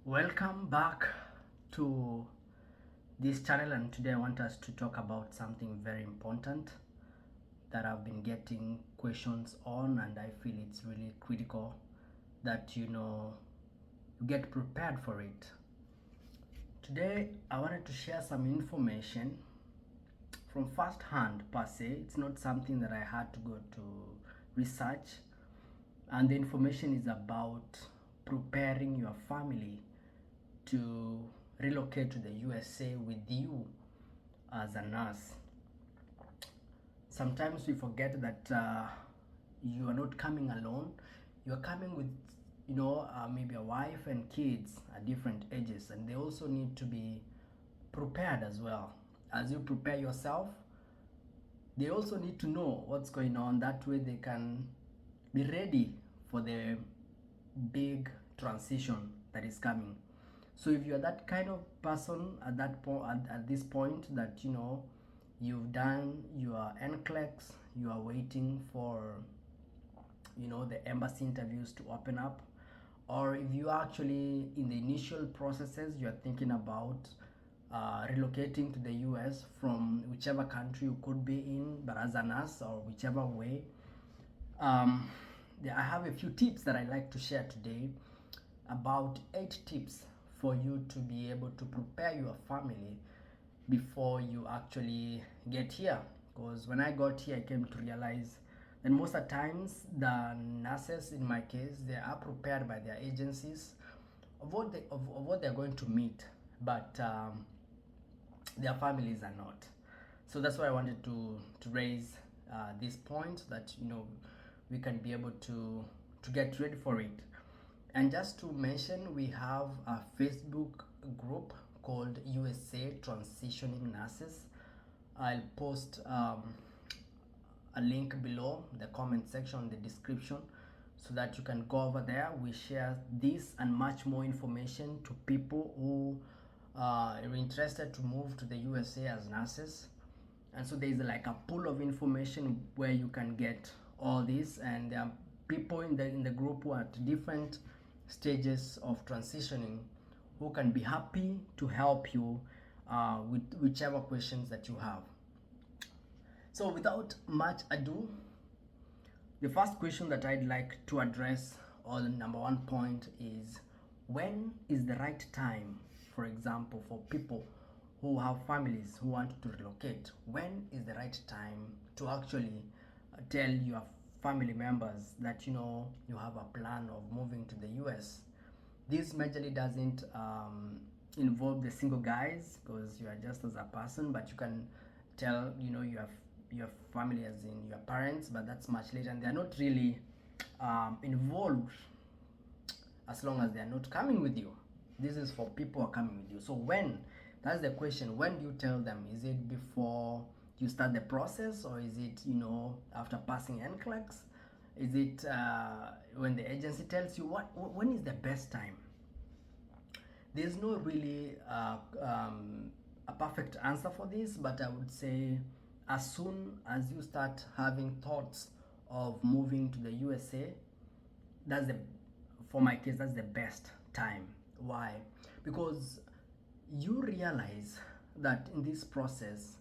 Welcome back to this channel, and today I want us to talk about something very important that I've been getting questions on, and I feel it's really critical that you get prepared for it. Today I wanted to share some information from first hand per se. It's not something that I had to go to research, and the information is about preparing your family to relocate to the USA with you as a nurse. Sometimes we forget that you are not coming alone. You are coming with, maybe a wife and kids at different ages, and they also need to be prepared as well. As you prepare yourself, they also need to know what's going on. That way, they can be ready for the big transition that is coming. So if you're that kind of person at that point, at this point, that you've done your NCLEX, you are waiting for the embassy interviews to open up, or if you are actually in the initial processes, you're thinking about relocating to the US from whichever country you could be in, but as a nurse or whichever way. I have a few tips that I like to share today, about 8 tips for you to be able to prepare your family before you actually get here. Because when I got here, I came to realize that most of the times the nurses, in my case, they are prepared by their agencies of what they're going to meet, but their families are not. So that's why I wanted to raise this point, that we can be able to get ready for it. And just to mention, we have a Facebook group called USA Transitioning Nurses. I'll post a link below the comment section, the description, so that you can go over there. We share this and much more information to people who are interested to move to the USA as nurses. And so there's like a pool of information where you can get all this, and there are people in the group who are at different stages of transitioning who can be happy to help you with whichever questions that you have. So without much ado, the first question that I'd like to address, or the number one point, is when is the right time, for example, for people who have families who want to relocate? When is the right time to actually tell your family members that you have a plan of moving to the US? This majorly doesn't involve the single guys, because you are just as a person, but you can tell your family, as in your parents, but that's much later, and they're not really involved as long as they're not coming with you. This is for people who are coming with you. So when, that's the question, when do you tell them? Is it before you start the process, or is it after passing NCLEX? Is it when the agency tells you when is the best time? There's no really a perfect answer for this, but I would say as soon as you start having thoughts of moving to the USA, for my case, that's the best time. Why? Because you realize that in this process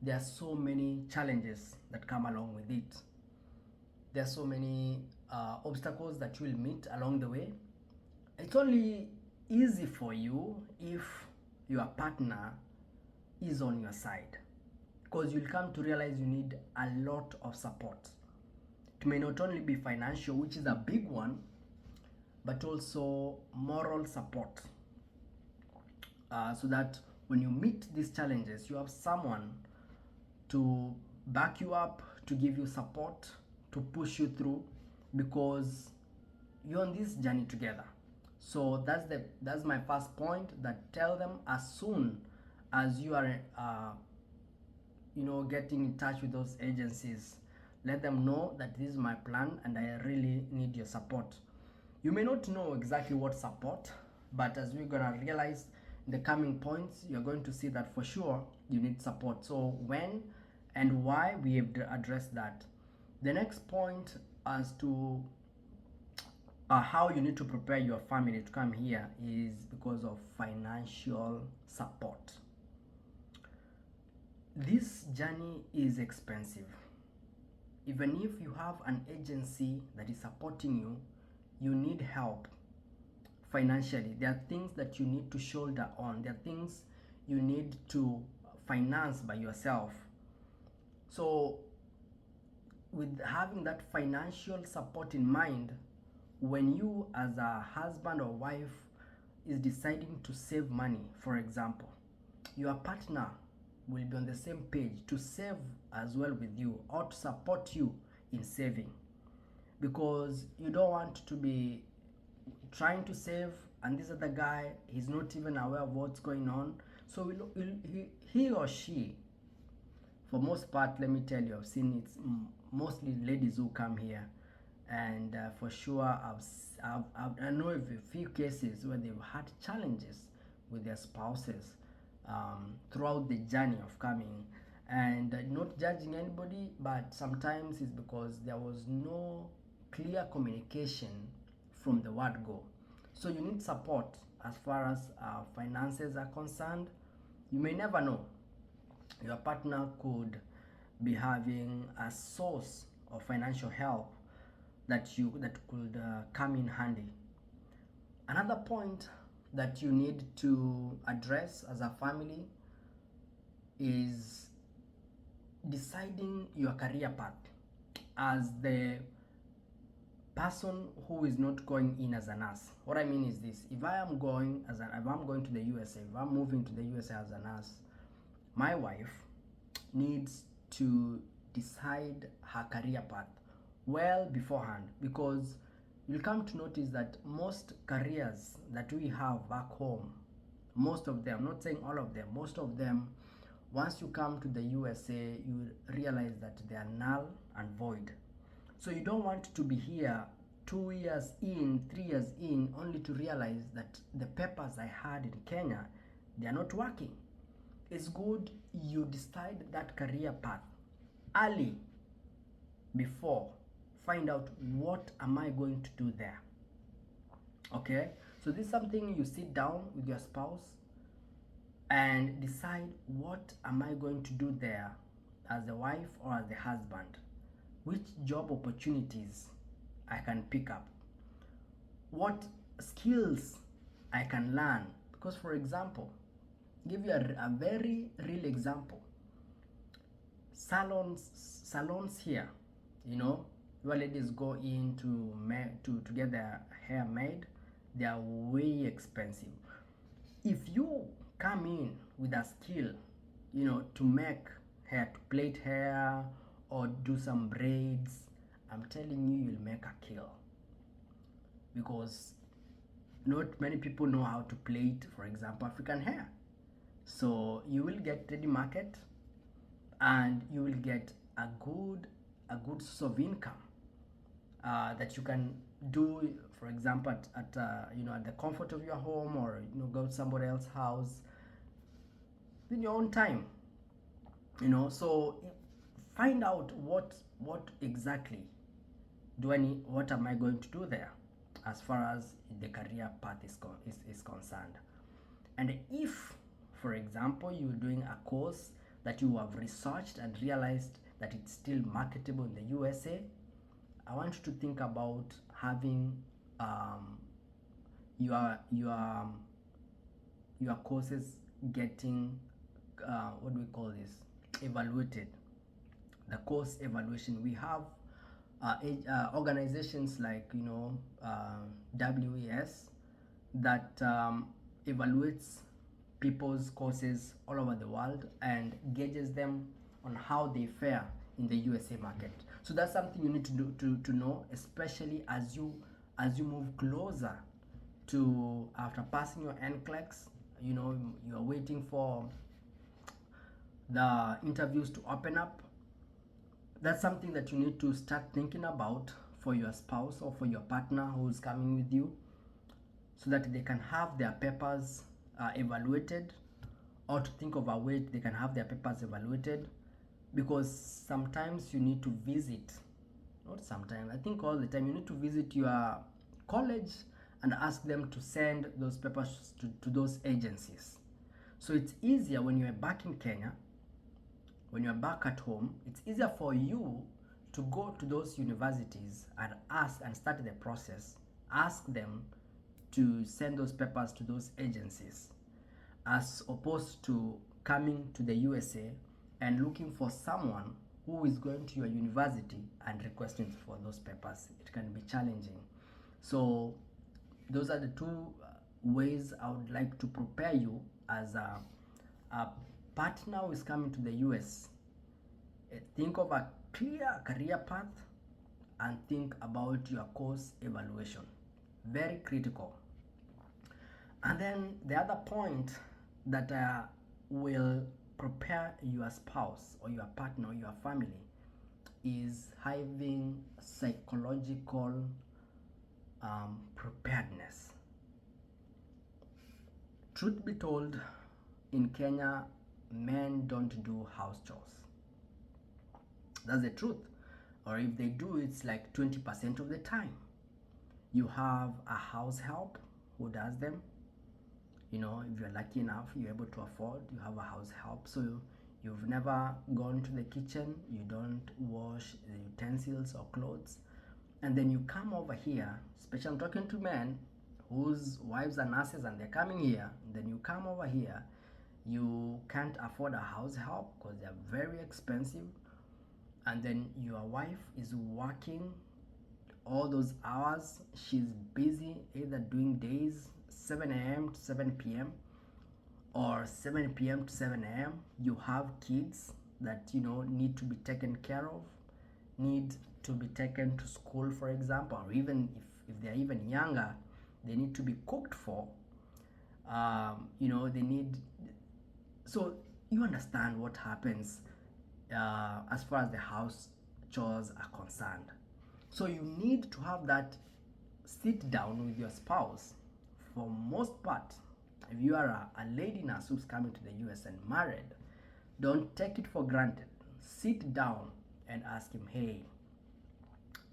there are so many challenges that come along with it. There are so many obstacles that you will meet along the way. It's only easy for you if your partner is on your side, because you'll come to realize you need a lot of support. It may not only be financial, which is a big one, but also moral support, so that when you meet these challenges, you have someone to back you up, to give you support, to push you through, because you're on this journey together. So that's my first point, that tell them as soon as you are getting in touch with those agencies, let them know that this is my plan and I really need your support. You may not know exactly what support, but as we're gonna realize in the coming points, you're going to see that for sure you need support. So when and why, we have addressed that. The next point, as to how you need to prepare your family to come here is because of financial support. This journey is expensive. Even if you have an agency that is supporting you, you need help financially. There are things that you need to shoulder on, there are things you need to finance by yourself. So with having that financial support in mind, when you as a husband or wife is deciding to save money, for example, your partner will be on the same page to save as well with you or to support you in saving, because you don't want to be trying to save and this other guy, he's not even aware of what's going on. So he or she, for most part, let me tell you, I've seen it's mostly ladies who come here, and for sure I know of a few cases where they've had challenges with their spouses throughout the journey of coming, and not judging anybody, but sometimes it's because there was no clear communication from the word go. So you need support as far as finances are concerned. You may never know, your partner could be having a source of financial help that could come in handy. Another point that you need to address as a family is deciding your career path. As the person who is not going in as a nurse, what I mean is this: if I'm going to the USA, if I'm moving to the USA as a nurse, my wife needs to decide her career path well beforehand, because you'll come to notice that most careers that we have back home, most of them, not saying all of them, most of them, once you come to the USA, you realize that they are null and void. So you don't want to be here 2 years in, 3 years in, only to realize that the papers I had in Kenya, they are not working. It's good you decide that career path early, before find out what am I going to do there. Okay, so this is something you sit down with your spouse and decide, what am I going to do there as the wife or as the husband, which job opportunities I can pick up, what skills I can learn. Because for example, give you a very real example, salons here, you know, your ladies go in to get their hair made, they are way expensive. If you come in with a skill, you know, to make hair, to plait hair or do some braids, I'm telling you, you'll make a kill, because not many people know how to plait, for example, African hair. So you will get ready market, and you will get a good source of income that you can do, for example, at the comfort of your home, or go to somebody else's house in your own time. So find out what exactly do I need, what am I going to do there as far as the career path is concerned. And if, for example, you're doing a course that you have researched and realized that it's still marketable in the USA, I want you to think about having your courses getting what do we call this, evaluated. The course evaluation, we have organizations like WES that evaluates people's courses all over the world and gauges them on how they fare in the USA market. So that's something you need to do to know, especially as you move closer to after passing your NCLEX. You're waiting for the interviews to open up. That's something that you need to start thinking about for your spouse or for your partner who's coming with you, so that they can have their papers evaluated, or to think of a way they can have their papers evaluated. Because sometimes you need to visit, not sometimes, I think all the time, you need to visit your college and ask them to send those papers to those agencies. So it's easier when you're back in Kenya, when you're back at home, it's easier for you to go to those universities and ask and start the process, ask them to send those papers to those agencies, as opposed to coming to the USA and looking for someone who is going to your university and requesting for those papers. It can be challenging. So those are the two ways I would like to prepare you as a partner who is coming to the US. Think of a clear career path and think about your course evaluation. Very critical. And then the other point that will prepare your spouse or your partner or your family is having psychological preparedness. Truth be told, in Kenya, men don't do house chores. That's the truth. Or if they do, it's like 20% of the time. You have a house help who does them. You know, if you're lucky enough, you're able to afford, you have a house help. So you've never gone to the kitchen, you don't wash the utensils or clothes. And then you come over here, especially I'm talking to men whose wives are nurses and they're coming here. Then you come over here, you can't afford a house help because they're very expensive. And then your wife is working all those hours. She's busy either doing days 7 a.m. to 7 p.m. or 7 p.m. to 7 a.m. You have kids that need to be taken care of, need to be taken to school, for example, or even if they're even younger, they need to be cooked for. They need. So you understand what happens as far as the house chores are concerned. So you need to have that sit down with your spouse. For most part, if you are a lady nurse who's coming to the US and married, don't take it for granted. Sit down and ask him, hey,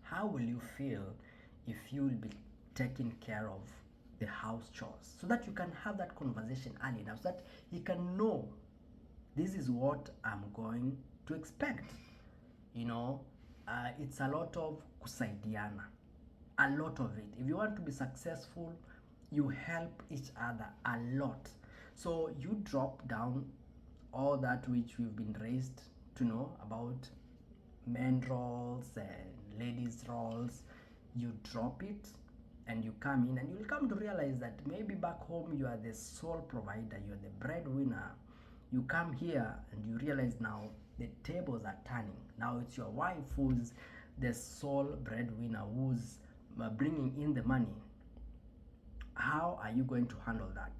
how will you feel if you will be taking care of the house chores? So that you can have that conversation early enough so that he can know this is what I'm going to expect. It's a lot of kusaidiana, a lot of it. If you want to be successful, you help each other a lot. So you drop down all that which we've been raised to know about men roles and ladies roles. You drop it and you come in and you'll come to realize that maybe back home you are the sole provider, you're the breadwinner. You come here and you realize now the tables are turning. Now it's your wife who's the sole breadwinner, who's bringing in the money. How are you going to handle that?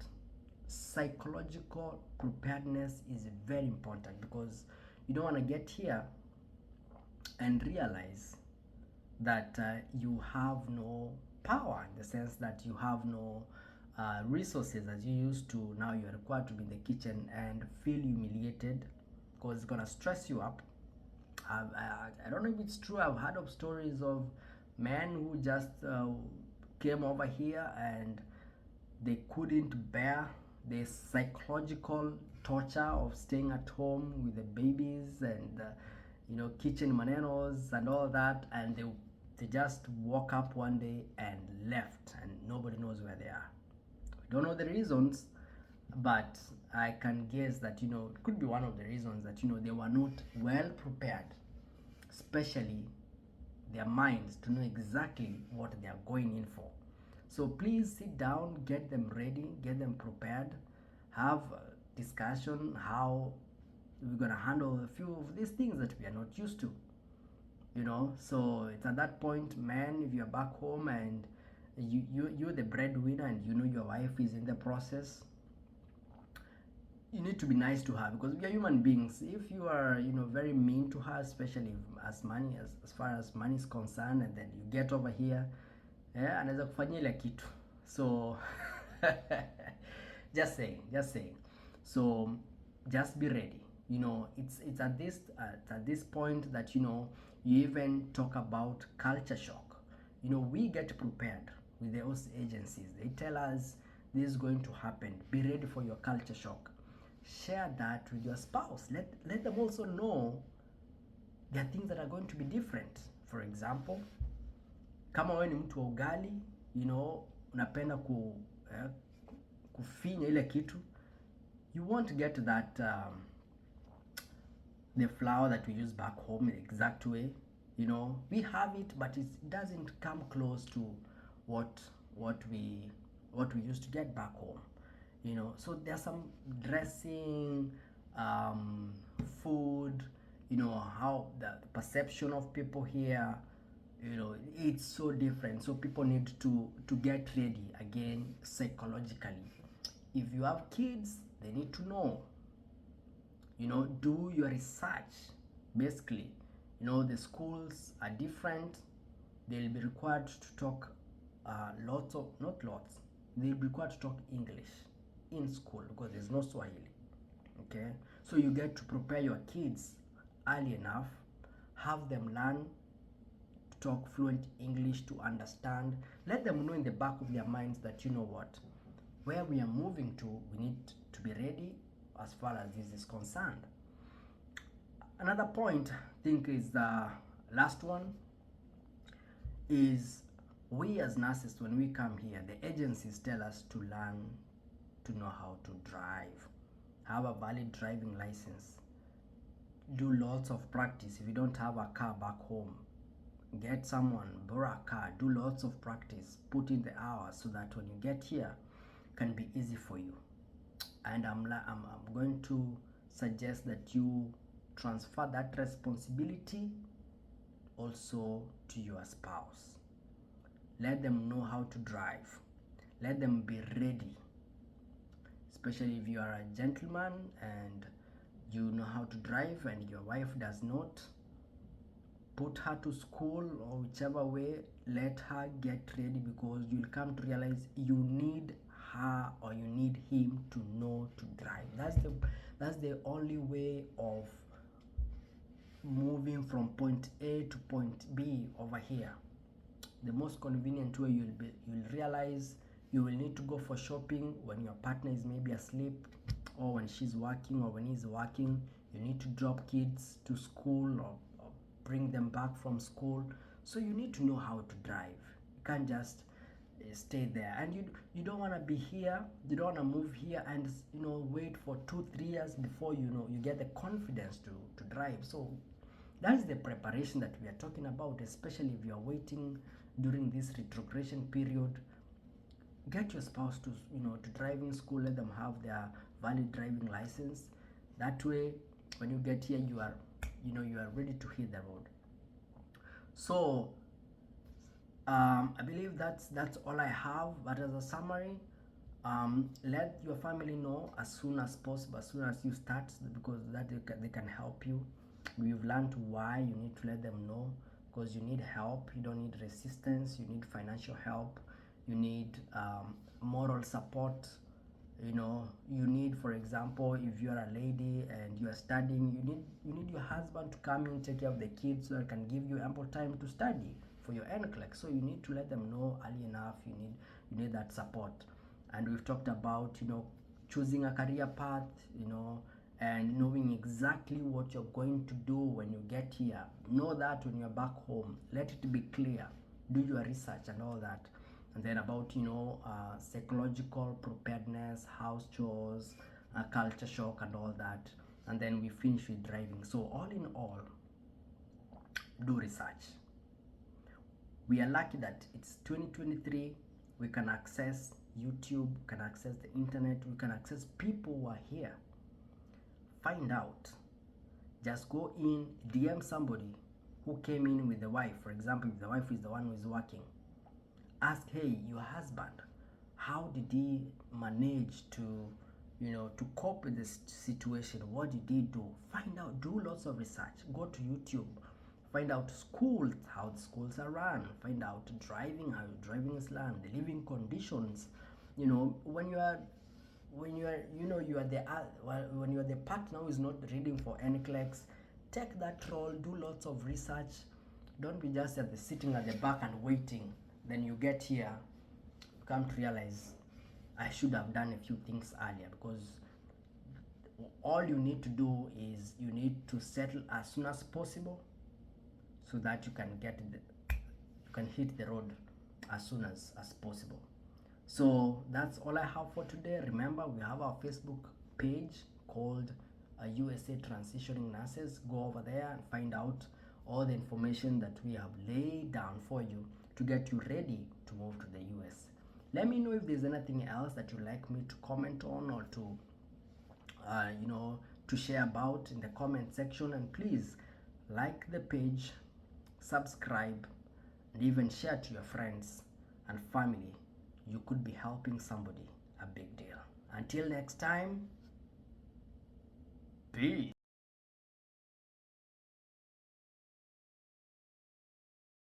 Psychological preparedness is very important because you don't want to get here and realize that you have no power, in the sense that you have no resources as you used to. Now you're required to be in the kitchen and feel humiliated because it's gonna stress you up. I don't know if it's true. I've heard of stories of men who just came over here and they couldn't bear the psychological torture of staying at home with the babies and kitchen manenos and all that, and they just woke up one day and left and nobody knows where they are. We don't know the reasons, but I can guess that it could be one of the reasons that they were not well prepared, especially their minds, to know exactly what they are going in for. So please sit down, get them ready, get them prepared, have a discussion how we're gonna handle a few of these things that we are not used to. So it's at that point, man, if you're back home and you're the breadwinner and your wife is in the process, you need to be nice to her, because we are human beings. If you are very mean to her, especially as far as money is concerned, and then you get over here, anaweza kufanyia ile kitu. So just saying. So just be ready. It's at this point that you even talk about culture shock. We get prepared with those agencies. They tell us this is going to happen. Be ready for your culture shock. Share that with your spouse. Let them also know there are things that are going to be different. For example, kama wewe ni mtu wa ugali, unapenda kufinya ile kitu, you won't get that the flour that we use back home the exact way. We have it, but it doesn't come close to what we used to get back home. So there's some dressing, food, how the perception of people here, it's so different. So people need to get ready again psychologically. If you have kids, they need to know, do your research. Basically, the schools are different. They'll be required to talk they'll be required to talk English in school because there's no Swahili. Okay, so you get to prepare your kids early enough, have them learn to talk fluent English, to understand. Let them know in the back of their minds that where we are moving to, we need to be ready as far as this is concerned. Another point I think is the last one is, we as nurses, when we come here, the agencies tell us to learn to know how to drive, have a valid driving license, do lots of practice. If you don't have a car back home, get someone, borrow a car, do lots of practice, put in the hours so that when you get here, it can be easy for you. And I'm going to suggest that you transfer that responsibility also to your spouse. Let them know how to drive. Let them be ready. Especially if you are a gentleman and you know how to drive and your wife does not, put her to school or whichever way, let her get ready, because you'll come to realize you need her or you need him to know to drive. That's the only way of moving from point A to point B over here. The most convenient way you'll realize you will need to go for shopping when your partner is maybe asleep, or when she's working, or when he's working. You need to drop kids to school or bring them back from school. So you need to know how to drive. You can't just stay there, and you don't want to be here, you don't want to move here and wait for 2-3 years before you get the confidence to drive. So that's the preparation that we are talking about, especially if you are waiting during this retrogression period. Get your spouse to driving school. Let them have their valid driving license. That way, when you get here, you are ready to hit the road. So I believe that's all I have. But as a summary, let your family know as soon as possible, as soon as you start, because that they can help you. We've learned why you need to let them know, because you need help. You don't need resistance. You need financial help. You need moral support. You need, for example, if you're a lady and you are studying, you need your husband to come in, take care of the kids, so that can give you ample time to study for your NCLEX. So you need to let them know early enough. You need that support. And we've talked about choosing a career path, and knowing exactly what you're going to do when you get here. Know that when you're back home. Let it be clear. Do your research and all that. And then about psychological preparedness, house chores, culture shock and all that. And then we finish with driving. So all in all, do research. We are lucky that it's 2023. We can access YouTube, we can access the internet, we can access people who are here. Find out. Just go in, DM somebody who came in with the wife. For example, if the wife is the one who is working, ask, hey, your husband, how did he manage to cope with this situation? What did he do? Find out. Do lots of research. Go to YouTube. Find out schools, how the schools are run. Find out driving, how driving is learned, the living conditions. When you are the partner who is not reading for NCLEX, take that role. Do lots of research. Don't be just sitting at the back and waiting. Then you get here, come to realize I should have done a few things earlier, because all you need to do is you need to settle as soon as possible so that you can hit the road as soon as possible. So that's all I have for today. Remember, we have our Facebook page called USA Transitioning Nurses. Go over there and find out all the information that we have laid down for you to get you ready to move to the US. Let me know if there's anything else that you'd like me to comment on or to to share about in the comment section. And please like the page, subscribe, and even share to your friends and family. You could be helping somebody a big deal. Until next time, peace.